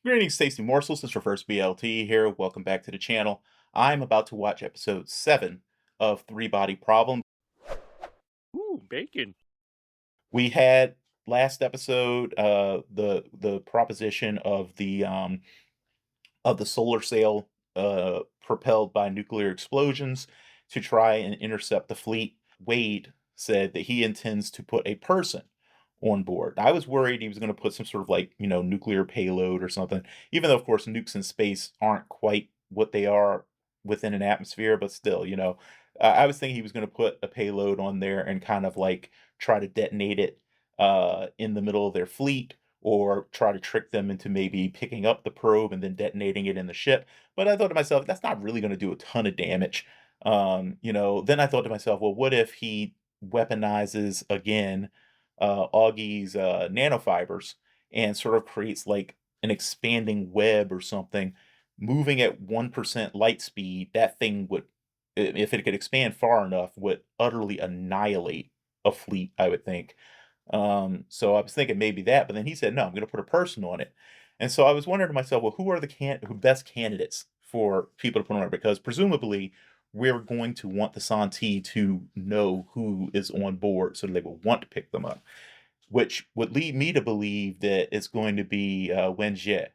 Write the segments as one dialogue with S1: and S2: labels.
S1: Greetings, tasty morsels. This is your first BLT here. Welcome back to the channel. I'm about to watch episode 7 of Three Body Problem.
S2: Ooh, bacon.
S1: We had last episode the proposition of the solar sail propelled by nuclear explosions to try and intercept the fleet. Wade said that he intends to put a person on board. I was worried he was going to put some sort of like, nuclear payload or something, even though, of course, nukes in space aren't quite what they are within an atmosphere, but still, I was thinking he was going to put a payload on there and kind of like try to detonate it in the middle of their fleet or try to trick them into maybe picking up the probe and then detonating it in the ship. But I thought to myself, that's not really going to do a ton of damage. Then I thought to myself, well, what if he weaponizes again Augie's nanofibers and sort of creates like an expanding web or something, moving at 1% light speed? That thing would, if it could expand far enough, would utterly annihilate a fleet, I would think. So I was thinking maybe that, but then he said, "No, I'm gonna put a person on it." And so I was wondering to myself, well, who are the who best candidates for people to put on it? Because presumably we're going to want the Santee to know who is on board so they will want to pick them up, which would lead me to believe that it's going to be Wenjie.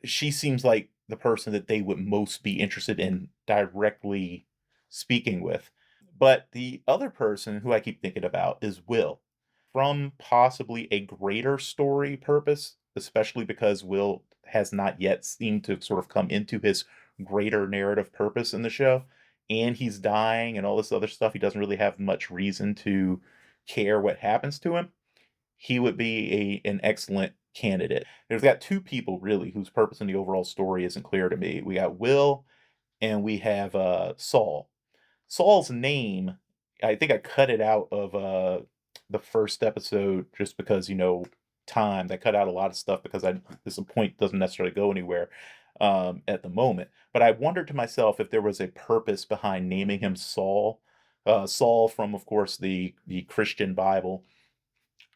S1: She seems like the person that they would most be interested in directly speaking with. But the other person who I keep thinking about is Will, from possibly a greater story purpose, especially because Will has not yet seemed to sort of come into his greater narrative purpose in the show. And he's dying and all this other stuff. He doesn't really have much reason to care what happens to him. He would be an excellent candidate. There's got two people really whose purpose in the overall story isn't clear to me. We got Will and we have Saul. Saul's name, I think I cut it out of the first episode just because, time. I cut out a lot of stuff because this point doesn't necessarily go anywhere at the moment. But I wondered to myself if there was a purpose behind naming him Saul. Saul from, of course, the Christian Bible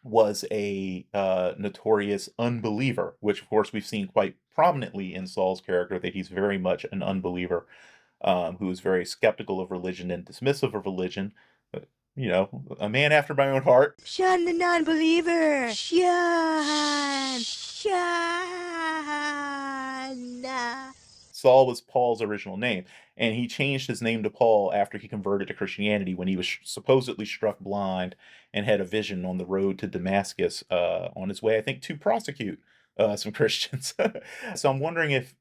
S1: was a notorious unbeliever, which of course we've seen quite prominently in Saul's character that he's very much an unbeliever, who is very skeptical of religion and dismissive of religion. But, a man after my own heart.
S3: Shun the non-believer! Shun! Shun!
S1: Saul was Paul's original name, and he changed his name to Paul after he converted to Christianity when he was supposedly struck blind and had a vision on the road to Damascus on his way, I think, to prosecute some Christians. So I'm wondering if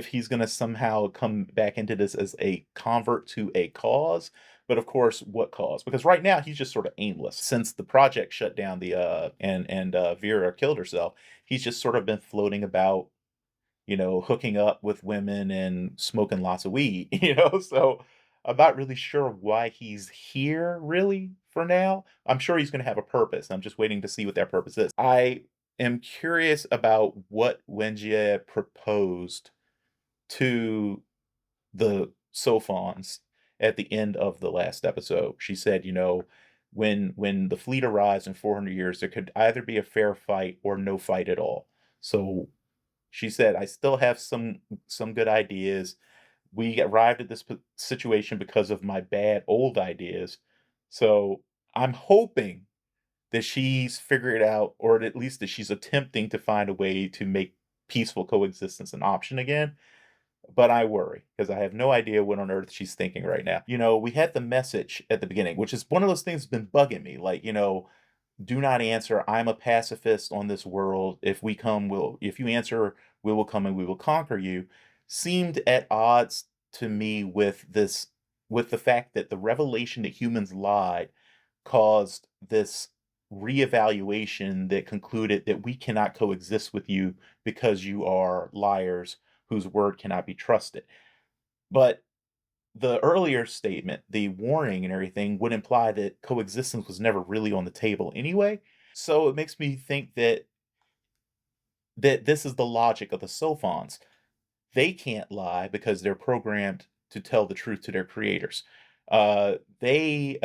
S1: he's going to somehow come back into this as a convert to a cause. But of course, what cause? Because right now he's just sort of aimless. Since the project shut down, the and Vera killed herself, he's just sort of been floating about, hooking up with women and smoking lots of weed, So I'm not really sure why he's here really for now. I'm sure he's going to have a purpose. I'm just waiting to see what that purpose is. I am curious about what Wenjie proposed to the Sophons at the end of the last episode. She said, when the fleet arrives in 400 years, there could either be a fair fight or no fight at all. So she said, "I still have some good ideas. We arrived at this situation because of my bad old ideas." So I'm hoping that she's figured out, or at least that she's attempting to find a way to make peaceful coexistence an option again. But I worry because I have no idea what on earth she's thinking right now. We had the message at the beginning, which is one of those things that's been bugging me. Like, do not answer. I'm a pacifist on this world. If you answer, we will come and we will conquer you, seemed at odds to me with the fact that the revelation that humans lied caused this reevaluation that concluded that we cannot coexist with you because you are liars whose word cannot be trusted. But the earlier statement, the warning and everything, would imply that coexistence was never really on the table anyway. So it makes me think that this is the logic of the Sophons. They can't lie because they're programmed to tell the truth to their creators. They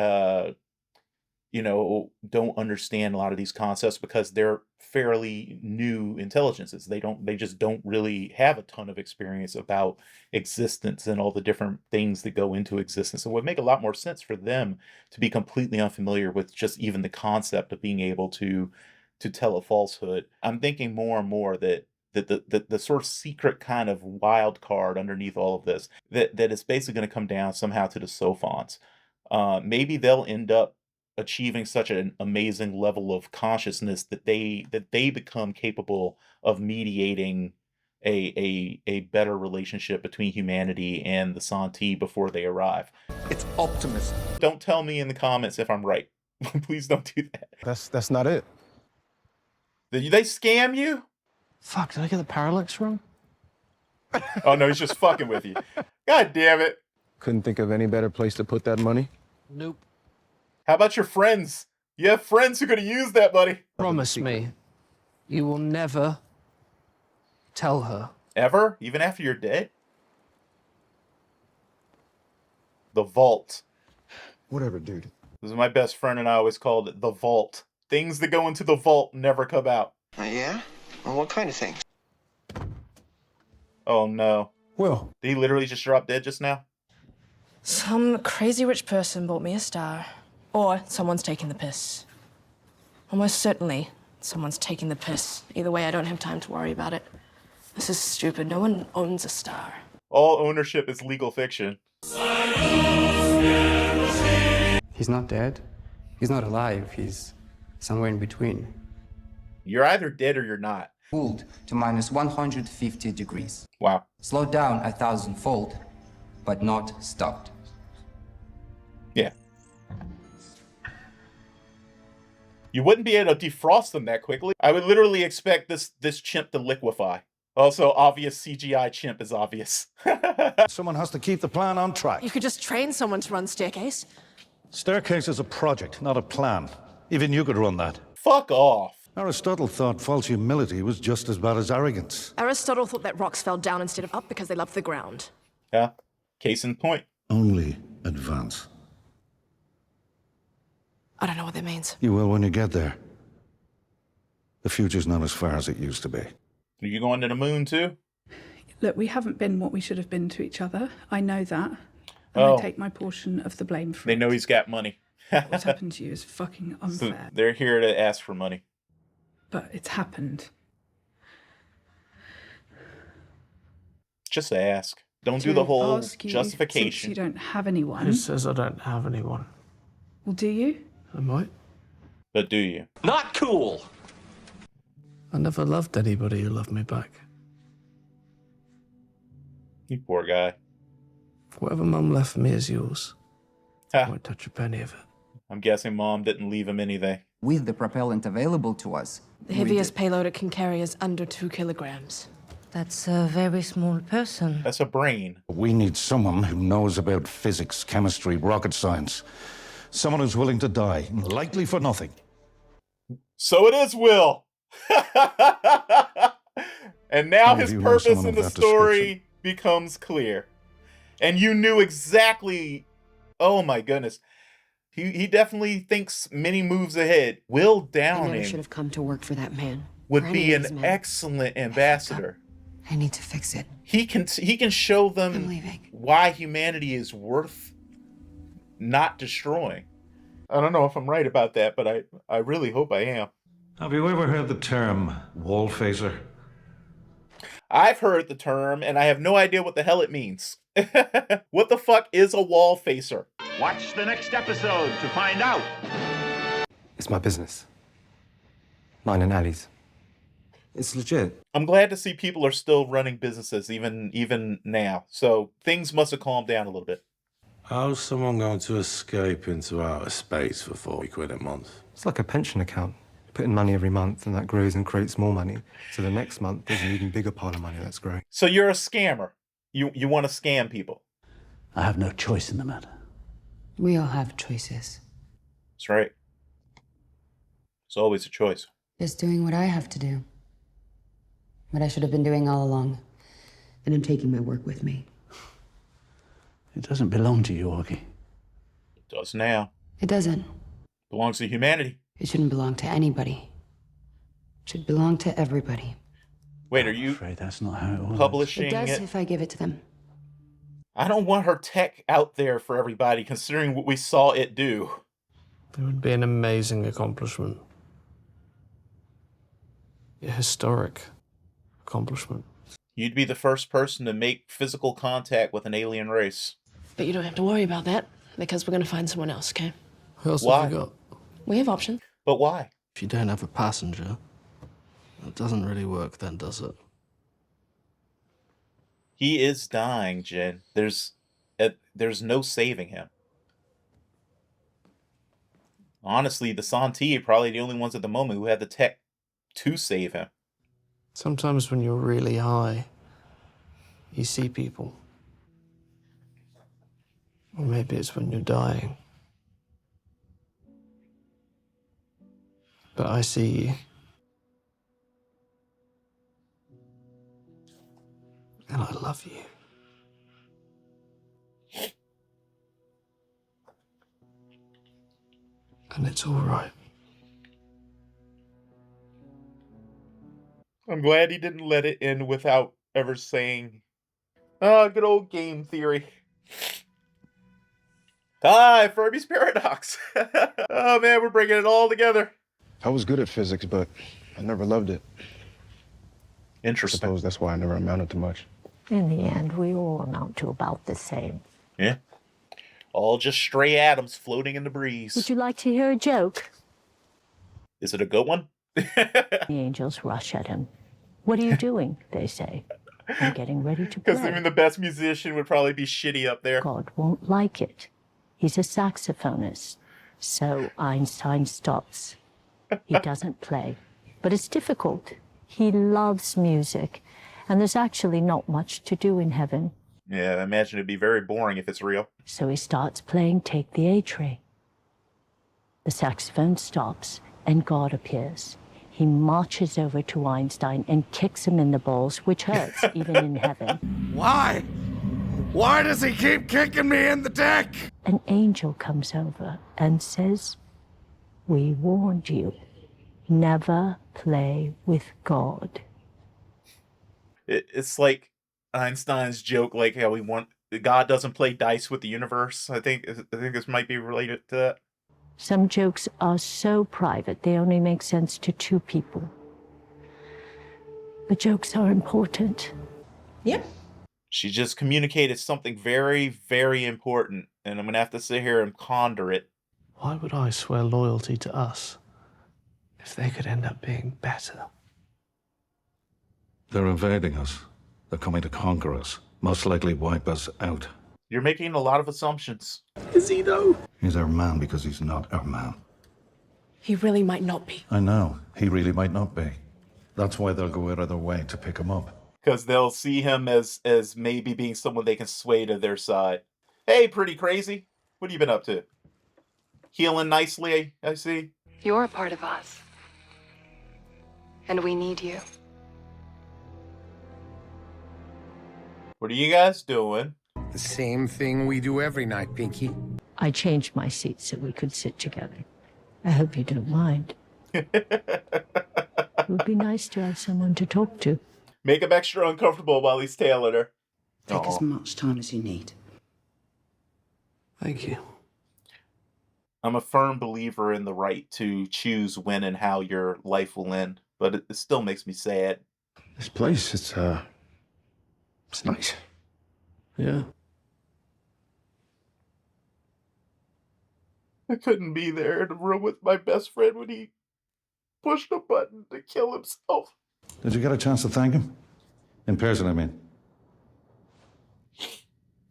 S1: don't understand a lot of these concepts because they're fairly new intelligences. They just don't really have a ton of experience about existence and all the different things that go into existence. It would make a lot more sense for them to be completely unfamiliar with just even the concept of being able to tell a falsehood. I'm thinking more and more that the sort of secret kind of wild card underneath all of this, that is basically going to come down somehow to the Sophons. Maybe they'll end up achieving such an amazing level of consciousness that they become capable of mediating a better relationship between humanity and the Santee before they arrive.
S4: It's optimism.
S1: Don't tell me in the comments if I'm right. Please don't do that.
S4: That's not it.
S1: Did they scam you?
S5: Fuck, did I get the parallax wrong?
S1: Oh no, he's just fucking with you. God damn it.
S4: Couldn't think of any better place to put that money?
S5: Nope.
S1: How about your friends? You have friends who could have used that, buddy.
S5: Promise me, you will never tell her.
S1: Ever? Even after you're dead? The vault.
S4: Whatever, dude.
S1: This is my best friend and I always called it the vault. Things that go into the vault never come out.
S6: Yeah? Well, what kind of things?
S1: Oh no.
S4: Will.
S1: Did he literally just drop dead just now?
S7: Some crazy rich person bought me a star. Or someone's taking the piss. Almost certainly, someone's taking the piss. Either way, I don't have time to worry about it. This is stupid. No one owns a star.
S1: All ownership is legal fiction.
S8: He's not dead. He's not alive. He's somewhere in between.
S1: You're either dead or you're not.
S8: Cooled to minus 150 degrees.
S1: Wow.
S8: Slowed down 1,000-fold, but not stopped.
S1: Yeah. You wouldn't be able to defrost them that quickly. I would literally expect this chimp to liquefy. Also, obvious CGI chimp is obvious.
S9: Someone has to keep the plan on track.
S7: You could just train someone to run staircase.
S9: Staircase is a project, not a plan. Even you could run that.
S1: Fuck off.
S9: Aristotle thought false humility was just as bad as arrogance.
S7: Aristotle thought that rocks fell down instead of up because they loved the ground.
S1: Yeah. Case in point.
S9: Only advance.
S7: I don't know what that means.
S9: You will when you get there. The future's not as far as it used to be.
S1: Are you going to the moon too?
S10: Look, we haven't been what we should have been to each other. I know that. And I take my portion of the blame for it.
S1: They know he's got money.
S10: What's happened to you is fucking
S1: So
S10: unfair.
S1: they're here to ask for money.
S10: But it's happened.
S1: Just ask. Don't do the whole
S10: Ask you,
S1: justification.
S10: Since you don't have anyone.
S5: Who says I don't have anyone?
S10: Well, do you?
S5: I might.
S1: But do you?
S6: Not cool!
S5: I never loved anybody who loved me back.
S1: You poor guy.
S5: Whatever Mum left for me is yours. I
S1: Ha.
S5: won't touch a penny of it.
S1: I'm guessing Mom didn't leave him anything.
S8: With the propellant available to us,
S7: The heaviest payload it can carry is under 2 kilograms.
S3: That's a very small person.
S1: That's a brain.
S9: We need someone who knows about physics, chemistry, rocket science. Someone who's willing to die, likely for nothing.
S1: So it is Will. And now
S9: How
S1: his
S9: do you know
S1: purpose
S9: someone
S1: in
S9: of
S1: the
S9: that
S1: story becomes clear. And you knew exactly. Oh my goodness. He definitely thinks many moves ahead. Will
S3: I never should
S1: Downing
S3: have come to work for that man.
S1: would
S3: Or
S1: be
S3: any of
S1: an
S3: his men.
S1: excellent ambassador.
S3: I need to fix it.
S1: He can show
S3: I'm
S1: them
S3: leaving.
S1: why humanity is worth not destroying. I don't know if I'm right about that, but I really hope I am.
S9: Have you ever heard the term wall phaser?
S1: I've heard the term, and I have no idea what the hell it means. What the fuck is a wall facer?
S2: Watch the next episode to find out.
S8: it's my business. Mine and Ali's. It's legit.
S1: I'm glad to see people are still running businesses even now. So things must have calmed down a little bit.
S11: How's someone going to escape into outer space for 40 quid a month?
S8: It's like a pension account. You put in money every month, and that grows and creates more money. So the next month, there's an even bigger pile of money that's growing.
S1: So you're a scammer. You want to scam people.
S5: I have no choice in the matter.
S3: We all have choices.
S1: That's right. It's always a choice.
S3: Just doing what I have to do. What I should have been doing all along. And I'm taking my work with me.
S5: It doesn't belong to you, Augie.
S1: It does now.
S3: It doesn't.
S1: Belongs to humanity.
S3: It shouldn't belong to anybody. It should belong to everybody.
S1: Wait, are you
S12: afraid that's not how it works.
S1: publishing
S3: It does
S1: it?
S3: if I give it to them.
S1: I don't want her tech out there for everybody, considering what we saw it do.
S5: It would be an amazing accomplishment. A historic accomplishment.
S1: You'd be the first person to make physical contact with an alien race.
S7: But you don't have to worry about that, because we're going to find someone else, okay?
S5: Who else
S1: Why?
S5: have you got?
S7: We have options.
S1: But why?
S5: If you don't have a passenger, it doesn't really work then, does it?
S1: He is dying, Jen. There's no saving him. Honestly, the Santee are probably the only ones at the moment who have the tech to save him.
S5: Sometimes when you're really high, you see people. Or maybe it's when you're dying. But I see you. And I love you. And it's all right.
S1: I'm glad he didn't let it end without ever saying, "Ah, good old game theory." Hi, Fermi's Paradox. Oh man, we're bringing it all together.
S4: I was good at physics, but I never loved it. I
S1: Interesting.
S4: suppose that's why I never amounted to much.
S13: In the end, we all amount to about the same.
S1: Yeah. All just stray atoms floating in the breeze.
S13: Would you like to hear a joke?
S1: Is it a good one?
S13: The angels rush at him. What are you doing? They say. I'm getting ready to play.
S1: Because even the best musician would probably be shitty up there.
S13: God won't like it. He's a saxophonist. So Einstein stops. He doesn't play. But it's difficult. He loves music. And there's actually not much to do in heaven.
S1: Yeah, I imagine it'd be very boring if it's real.
S13: So he starts playing Take the A Train. The saxophone stops and God appears. He marches over to Einstein and kicks him in the balls, which hurts even in heaven.
S9: Why? Why does he keep kicking me in the dick?
S13: An angel comes over and says, "We warned you. Never play with God."
S1: It's like Einstein's joke, like how God doesn't play dice with the universe. I think this might be related to that.
S13: Some jokes are so private, they only make sense to two people. But jokes are important.
S7: Yep.
S1: She just communicated something very, very important, and I'm gonna have to sit here and ponder it.
S5: Why would I swear loyalty to us if they could end up being better?
S9: They're invading us. They're coming to conquer us. Most likely wipe us out.
S1: You're making a lot of assumptions.
S5: Is he though?
S9: He's our man because he's not our man.
S7: He really might not be.
S9: I know. He really might not be. That's why they'll go out of their way to pick him up.
S1: Because they'll see him as maybe being someone they can sway to their side. Hey, pretty crazy. What have you been up to? Healing nicely, I see.
S3: You're a part of us. And we need you.
S1: What are you guys doing?
S14: The same thing we do every night, Pinky.
S13: I changed my seat so we could sit together. I hope you don't mind. It would be nice to have someone to talk to.
S1: Make him extra uncomfortable while he's tailing her.
S3: Take as much time as you need.
S5: Thank you.
S1: I'm a firm believer in the right to choose when and how your life will end, but it still makes me sad.
S4: This place, it's nice.
S5: Yeah.
S1: I couldn't be there in the room with my best friend when he pushed a button to kill himself.
S9: Did you get a chance to thank him? In person, I mean.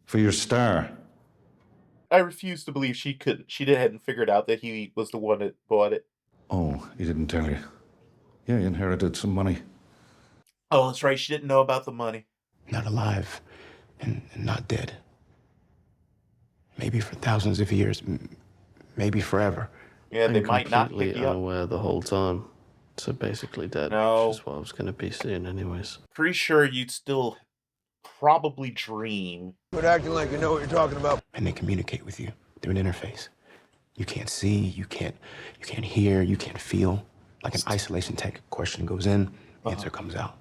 S9: For your star.
S1: I refuse to believe she hadn't figured out that he was the one that bought it.
S9: Oh, he didn't tell you. Yeah, he inherited some money.
S1: Oh, that's right. She didn't know about the money.
S15: Not alive and not dead. Maybe for thousands of years, maybe forever.
S1: Yeah, they might not
S5: completely
S1: pick you up.
S5: unaware the whole time. So basically dead.
S1: No.
S5: Which is what I was going to be seeing anyways.
S1: Pretty sure you'd still probably dream.
S14: Quit acting like you know what you're talking about.
S15: And they communicate with you through an interface. You can't see, you can't hear, you can't feel. Like an isolation tank. Question goes in, answer comes out.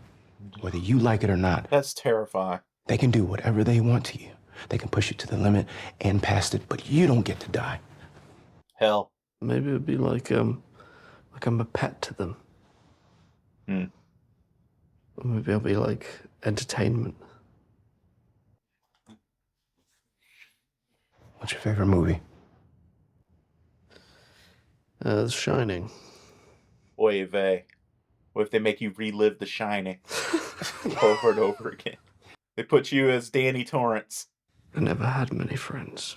S15: Whether you like it or not.
S1: That's terrifying.
S15: They can do whatever they want to you. They can push you to the limit and past it, but you don't get to die.
S1: Hell.
S5: Maybe it'd be like I'm a pet to them.
S1: Hmm.
S5: Or maybe I'll be like entertainment.
S15: What's your favorite movie?
S5: The Shining.
S1: Oy vey. What if they make you relive The Shining over and over again? They put you as Danny Torrance.
S5: I never had many friends.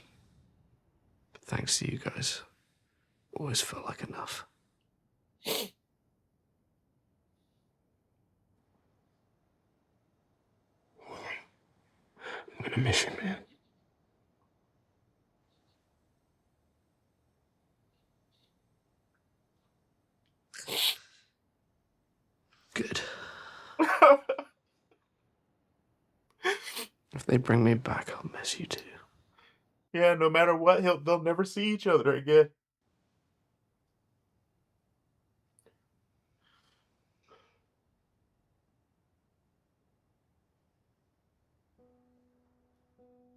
S5: But thanks to you guys, always felt like enough.
S15: I'm gonna miss you, man.
S5: Good. If they bring me back, I'll miss you too.
S1: Yeah, no matter what, they'll never see each other again.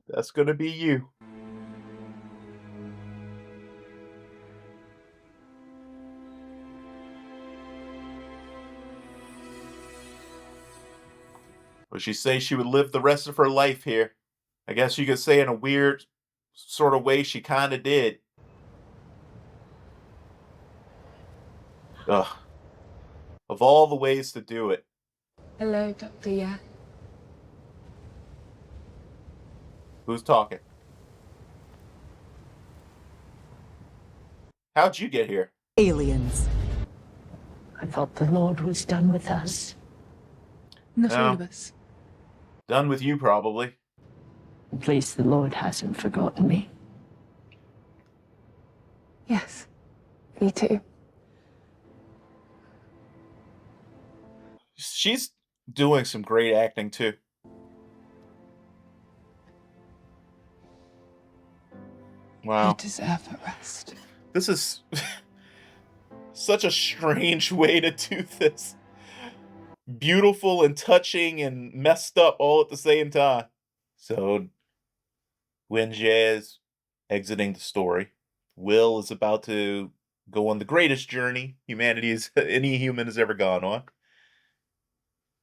S1: That's gonna be you. Well, she say she would live the rest of her life here. I guess you could say in a weird sort of way she kind of did. Ugh. Of all the ways to do it.
S3: Hello, Dr. Yeah.
S1: Who's talking? How'd you get here?
S13: Aliens. I thought the Lord was done with us.
S10: Not all
S1: No.
S10: of us.
S1: Done with you, probably.
S13: At least the Lord hasn't forgotten me.
S3: Yes. Me too.
S1: She's doing some great acting, too. Wow.
S3: You deserve a rest.
S1: This is such a strange way to do this. Beautiful and touching and messed up all at the same time. So, Wenjie is exiting the story. Will is about to go on the greatest journey any human has ever gone on.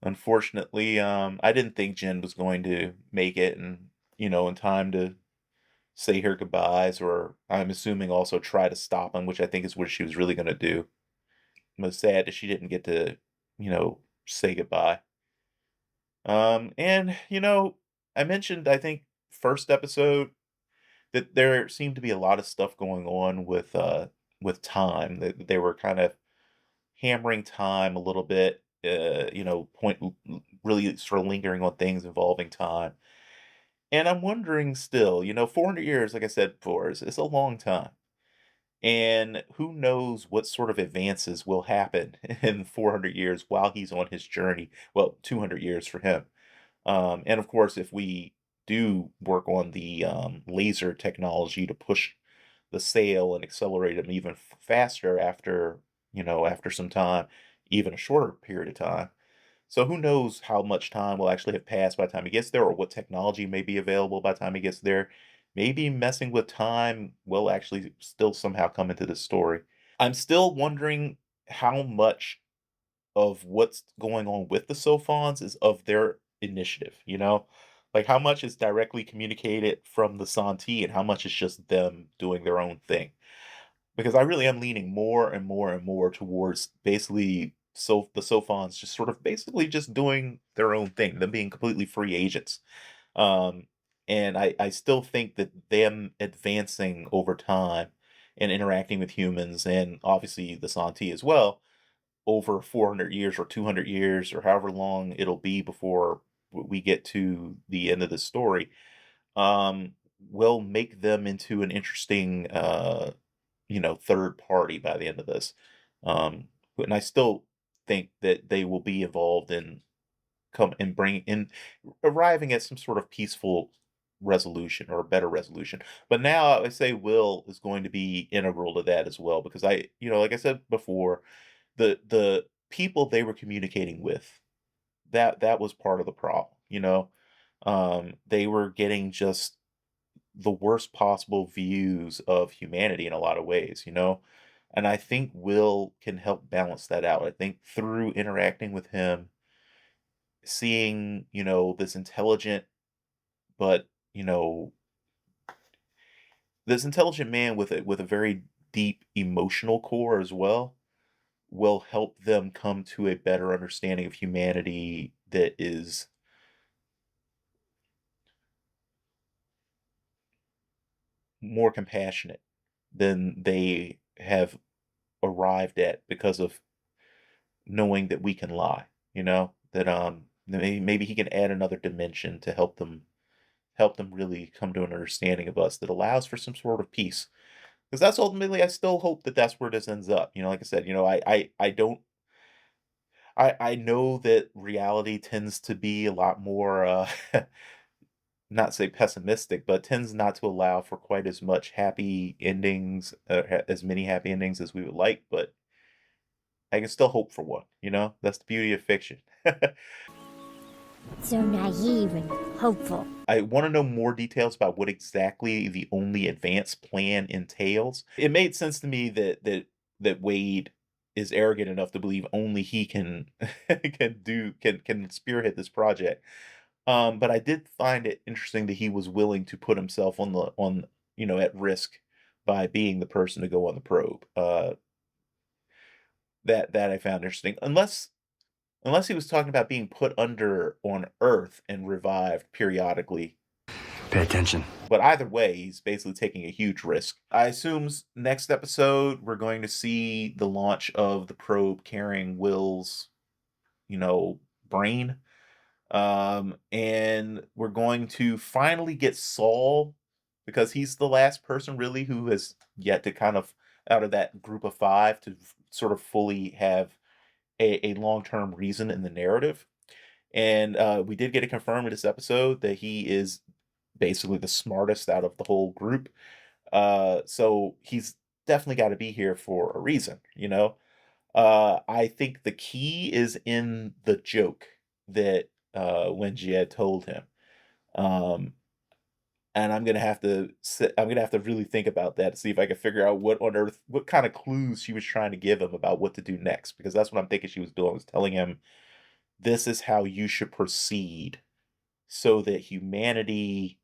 S1: Unfortunately, I didn't think Jen was going to make it and, in time to say her goodbyes, or I'm assuming also try to stop him, which I think is what she was really going to do. I'm sad that she didn't get to, say goodbye. And, I mentioned, I think, first episode that there seemed to be a lot of stuff going on with time. That they were kind of hammering time a little bit, really sort of lingering on things involving time. And I'm wondering still, 400 years, like I said before, is a long time. And who knows what sort of advances will happen in 400 years while he's on his journey. Well, 200 years for him. And of course, if we do work on the laser technology to push the sail and accelerate them even faster after, after some time, even a shorter period of time. So who knows how much time will actually have passed by the time he gets there, or what technology may be available by the time he gets there. Maybe messing with time will actually still somehow come into this story. I'm still wondering how much of what's going on with the Sophons is of their initiative. Like how much is directly communicated from the Santee and how much is just them doing their own thing. Because I really am leaning more and more and more towards basically the Sophons just sort of basically just doing their own thing, them being completely free agents. Um, and I still think that them advancing over time and interacting with humans and obviously the Santee as well over 400 years or 200 years or however long it'll be before we get to the end of the story, um, will make them into an interesting, third party by the end of this. And I still think that they will be involved in come and bring in arriving at some sort of peaceful resolution or a better resolution. But now I say Will is going to be integral to that as well because like I said before, the people they were communicating with, that was part of the problem. They were getting just the worst possible views of humanity in a lot of ways. And I think Will can help balance that out. I think through interacting with him, seeing, this intelligent but, you know, this intelligent man with a very deep emotional core as well will help them come to a better understanding of humanity that is more compassionate than they have arrived at because of knowing that we can lie, that maybe he can add another dimension to help them really come to an understanding of us that allows for some sort of peace. Because that's ultimately, I still hope that that's where this ends up. Like I said, I don't, I know that reality tends to be a lot more, not say pessimistic, but tends not to allow for quite as much happy endings, as many happy endings as we would like. But I can still hope for one. That's the beauty of fiction.
S13: So naive and hopeful.
S1: I want to know more details about what exactly the only advance plan entails. It made sense to me that Wade is arrogant enough to believe only he can can spearhead this project. But I did find it interesting that he was willing to put himself at risk by being the person to go on the probe. That I found interesting. Unless he was talking about being put under on Earth and revived periodically.
S15: Pay attention.
S1: But either way, he's basically taking a huge risk. I assume next episode we're going to see the launch of the probe carrying Will's, brain. And we're going to finally get Saul because he's the last person really who has yet to kind of, out of that group of five, to sort of fully have a long-term reason in the narrative. And we did get it confirmed in this episode that he is basically the smartest out of the whole group. So he's definitely got to be here for a reason. I think the key is in the joke that when Jed told him. And I'm gonna have to really think about that to see if I can figure out what kind of clues she was trying to give him about what to do next, because that's what I'm thinking she was doing, was telling him this is how you should proceed so that humanity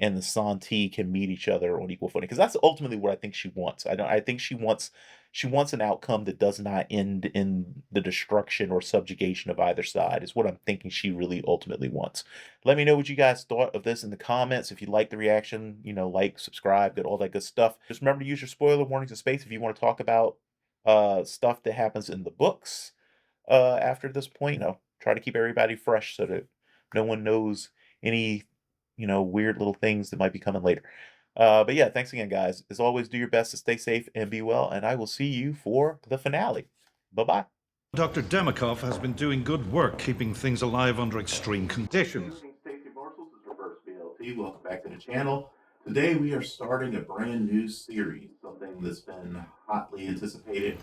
S1: and the Santee can meet each other on equal footing. Because that's ultimately what I think she wants. I think she wants an outcome that does not end in the destruction or subjugation of either side, is what I'm thinking she really ultimately wants. Let me know what you guys thought of this in the comments. If you like the reaction, like, subscribe, get all that good stuff. Just remember to use your spoiler warnings in space if you want to talk about stuff that happens in the books after this point. Try to keep everybody fresh so that no one knows any weird little things that might be coming later. But yeah, thanks again, guys. As always, do your best to stay safe and be well, and I will see you for the finale. Bye-bye.
S9: Dr. Demikov has been doing good work keeping things alive under extreme conditions.
S1: Tastier Morsels is Reverse BLT. Welcome back to the channel. Today we are starting a brand new series, something that's been hotly anticipated